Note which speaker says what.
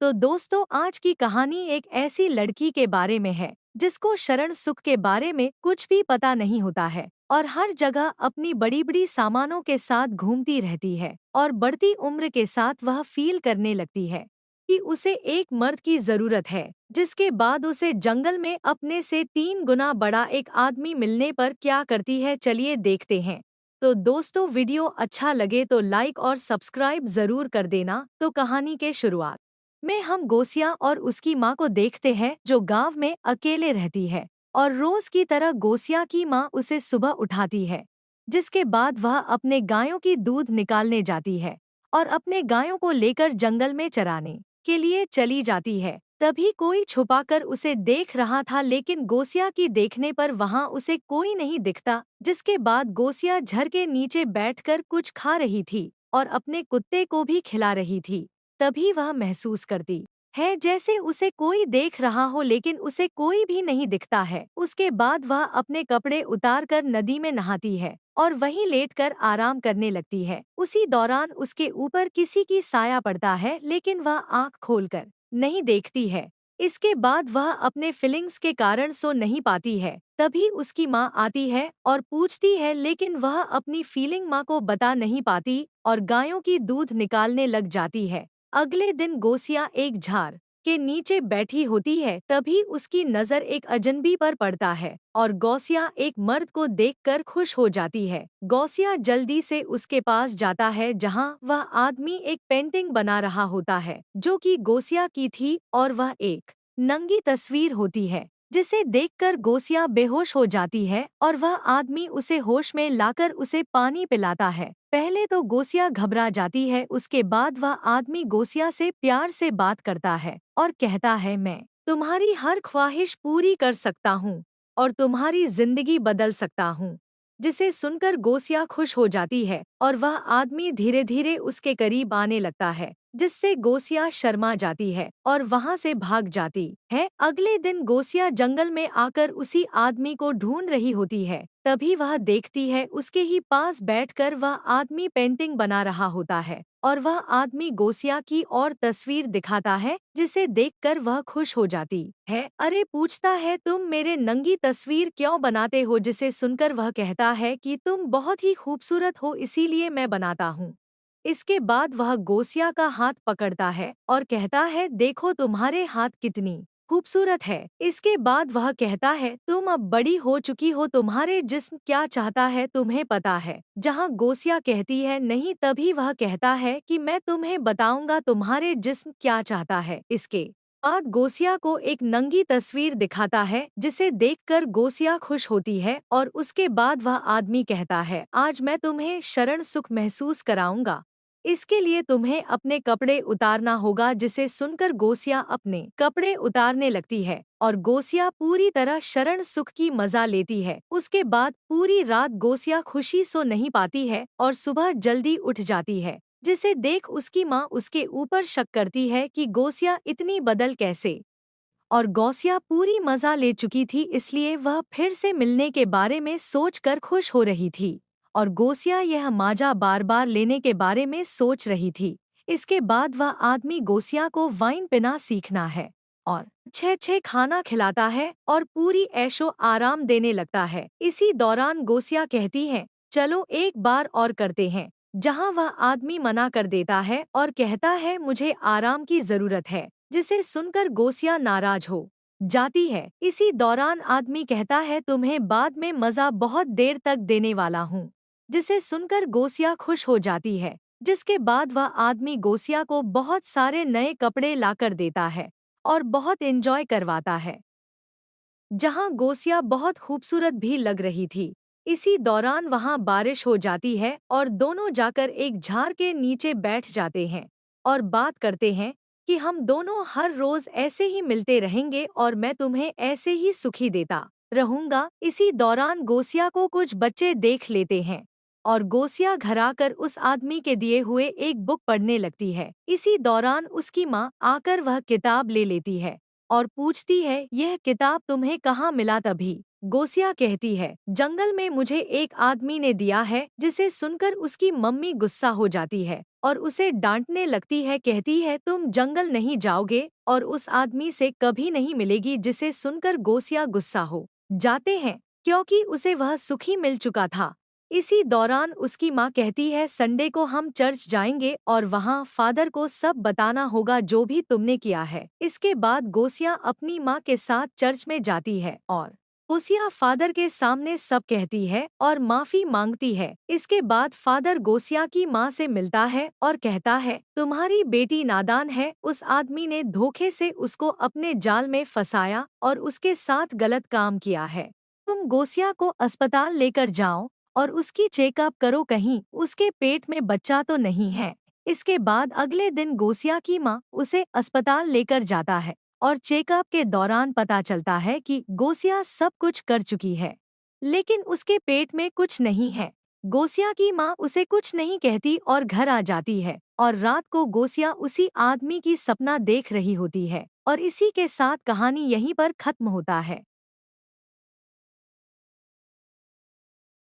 Speaker 1: तो दोस्तों, आज की कहानी एक ऐसी लड़की के बारे में है जिसको शरण सुख के बारे में कुछ भी पता नहीं होता है और हर जगह अपनी बड़ी बड़ी सामानों के साथ घूमती रहती है। और बढ़ती उम्र के साथ वह फील करने लगती है कि उसे एक मर्द की जरूरत है, जिसके बाद उसे जंगल में अपने से 3 गुना बड़ा एक आदमी मिलने पर क्या करती है, चलिए देखते हैं। तो दोस्तों, वीडियो अच्छा लगे तो लाइक और सब्सक्राइब जरूर कर देना। तो कहानी के शुरुआत में हम गोसिया और उसकी माँ को देखते हैं, जो गांव में अकेले रहती है। और रोज की तरह गोसिया की माँ उसे सुबह उठाती है, जिसके बाद वह अपने गायों की दूध निकालने जाती है और अपने गायों को लेकर जंगल में चराने के लिए चली जाती है। तभी कोई छुपाकर उसे देख रहा था, लेकिन गोसिया की देखने पर वहां उसे कोई नहीं दिखता। जिसके बाद गोसिया झर के नीचे बैठकर कुछ खा रही थी और अपने कुत्ते को भी खिला रही थी। तभी वह महसूस करती है जैसे उसे कोई देख रहा हो, लेकिन उसे कोई भी नहीं दिखता है। उसके बाद वह अपने कपड़े उतारकर नदी में नहाती है और वहीं लेटकर आराम करने लगती है। उसी दौरान उसके ऊपर किसी की साया पड़ता है, लेकिन वह आंख खोलकर नहीं देखती है। इसके बाद वह अपने फीलिंग्स के कारण सो नहीं पाती है। तभी उसकी माँ आती है और पूछती है, लेकिन वह अपनी फीलिंग माँ को बता नहीं पाती और गायों की दूध निकालने लग जाती है। अगले दिन गोसिया एक झाड़ के नीचे बैठी होती है, तभी उसकी नजर एक अजनबी पर पड़ता है और गौसिया एक मर्द को देखकर खुश हो जाती है। गौसिया जल्दी से उसके पास जाता है, जहां वह आदमी एक पेंटिंग बना रहा होता है जो कि गोसिया की थी, और वह एक नंगी तस्वीर होती है जिसे देखकर गोसिया बेहोश हो जाती है और वह आदमी उसे होश में लाकर उसे पानी पिलाता है। पहले तो गोसिया घबरा जाती है, उसके बाद वह आदमी गोसिया से प्यार से बात करता है और कहता है, मैं तुम्हारी हर ख्वाहिश पूरी कर सकता हूँ और तुम्हारी जिंदगी बदल सकता हूँ। जिसे सुनकर गोसिया खुश हो जाती है और वह आदमी धीरे धीरे उसके करीब आने लगता है, जिससे गोसिया शर्मा जाती है और वहां से भाग जाती है। अगले दिन गोसिया जंगल में आकर उसी आदमी को ढूंढ रही होती है। तभी वह देखती है उसके ही पास बैठकर वह आदमी पेंटिंग बना रहा होता है और वह आदमी गोसिया की और तस्वीर दिखाता है, जिसे देखकर वह खुश हो जाती है। अरे, पूछता है, तुम मेरे नंगी तस्वीर क्यों बनाते हो? जिसे सुनकर वह कहता है कि तुम बहुत ही खूबसूरत हो, इसीलिए मैं बनाता हूँ। इसके बाद वह गोसिया का हाथ पकड़ता है और कहता है, देखो तुम्हारे हाथ कितनी खूबसूरत है। इसके बाद वह कहता है, तुम अब बड़ी हो चुकी हो, तुम्हारे जिस्म क्या चाहता है तुम्हें पता है? जहाँ गोसिया कहती है नहीं, तभी वह कहता है कि मैं तुम्हें बताऊंगा तुम्हारे जिस्म क्या चाहता है। इसके बाद गोसिया को एक नंगी तस्वीर दिखाता है, जिसे देखकर गोसिया खुश होती है और उसके बाद वह आदमी कहता है, आज मैं तुम्हें शरण सुख महसूस कराऊंगा। इसके लिए तुम्हें अपने कपड़े उतारना होगा। जिसे सुनकर गोसिया अपने कपड़े उतारने लगती है और गोसिया पूरी तरह शरण सुख की मजा लेती है। उसके बाद पूरी रात गोसिया खुशी सो नहीं पाती है और सुबह जल्दी उठ जाती है। जिसे देख उसकी माँ उसके ऊपर शक करती है कि गोसिया इतनी बदल कैसे। और गौसिया पूरी मजा ले चुकी थी, इसलिए वह फिर से मिलने के बारे में सोचकर खुश हो रही थी और गोसिया यह माजा बार बार लेने के बारे में सोच रही थी। इसके बाद वह आदमी गोसिया को वाइन पीना सीखना है और छह छह खाना खिलाता है और पूरी ऐशो आराम देने लगता है। इसी दौरान गोसिया कहती है, चलो एक बार और करते हैं, जहां वह आदमी मना कर देता है और कहता है, मुझे आराम की जरूरत है। जिसे सुनकर गोसिया नाराज हो जाती है। इसी दौरान आदमी कहता है, तुम्हें बाद में मजा बहुत देर तक देने वाला हूँ। जिसे सुनकर गोसिया खुश हो जाती है। जिसके बाद वह आदमी गोसिया को बहुत सारे नए कपड़े लाकर देता है और बहुत एंजॉय करवाता है, जहां गोसिया बहुत खूबसूरत भी लग रही थी। इसी दौरान वहां बारिश हो जाती है और दोनों जाकर एक झाड़ के नीचे बैठ जाते हैं और बात करते हैं कि हम दोनों हर रोज ऐसे ही मिलते रहेंगे और मैं तुम्हें ऐसे ही सुखी देता रहूंगा। इसी दौरान गोसिया को कुछ बच्चे देख लेते हैं और गोसिया घर आकर उस आदमी के दिए हुए एक बुक पढ़ने लगती है। इसी दौरान उसकी माँ आकर वह किताब ले लेती है और पूछती है, यह किताब तुम्हें कहाँ मिला? तभी गोसिया कहती है, जंगल में मुझे एक आदमी ने दिया है, जिसे सुनकर उसकी मम्मी गुस्सा हो जाती है और उसे डांटने लगती है। कहती है, तुम जंगल नहीं जाओगे और उस आदमी से कभी नहीं मिलेगी। जिसे सुनकर गोसिया गुस्सा हो जाते हैं, क्योंकि उसे वह सुखी मिल चुका था। इसी दौरान उसकी माँ कहती है, संडे को हम चर्च जाएंगे और वहाँ फादर को सब बताना होगा जो भी तुमने किया है। इसके बाद गोसिया अपनी माँ के साथ चर्च में जाती है और गोसिया फादर के सामने सब कहती है और माफी मांगती है। इसके बाद फादर गोसिया की माँ से मिलता है और कहता है, तुम्हारी बेटी नादान है। उस आदमी ने धोखे से उसको अपने जाल में फंसाया और उसके साथ गलत काम किया है। तुम गोसिया को अस्पताल लेकर जाओ और उसकी चेकअप करो, कहीं उसके पेट में बच्चा तो नहीं है। इसके बाद अगले दिन गोसिया की माँ उसे अस्पताल लेकर जाता है और चेकअप के दौरान पता चलता है कि गोसिया सब कुछ कर चुकी है, लेकिन उसके पेट में कुछ नहीं है। गोसिया की माँ उसे कुछ नहीं कहती और घर आ जाती है और रात को गोसिया उसी आदमी की सपना देख रही होती है और इसी के साथ कहानी यहीं पर खत्म होता है।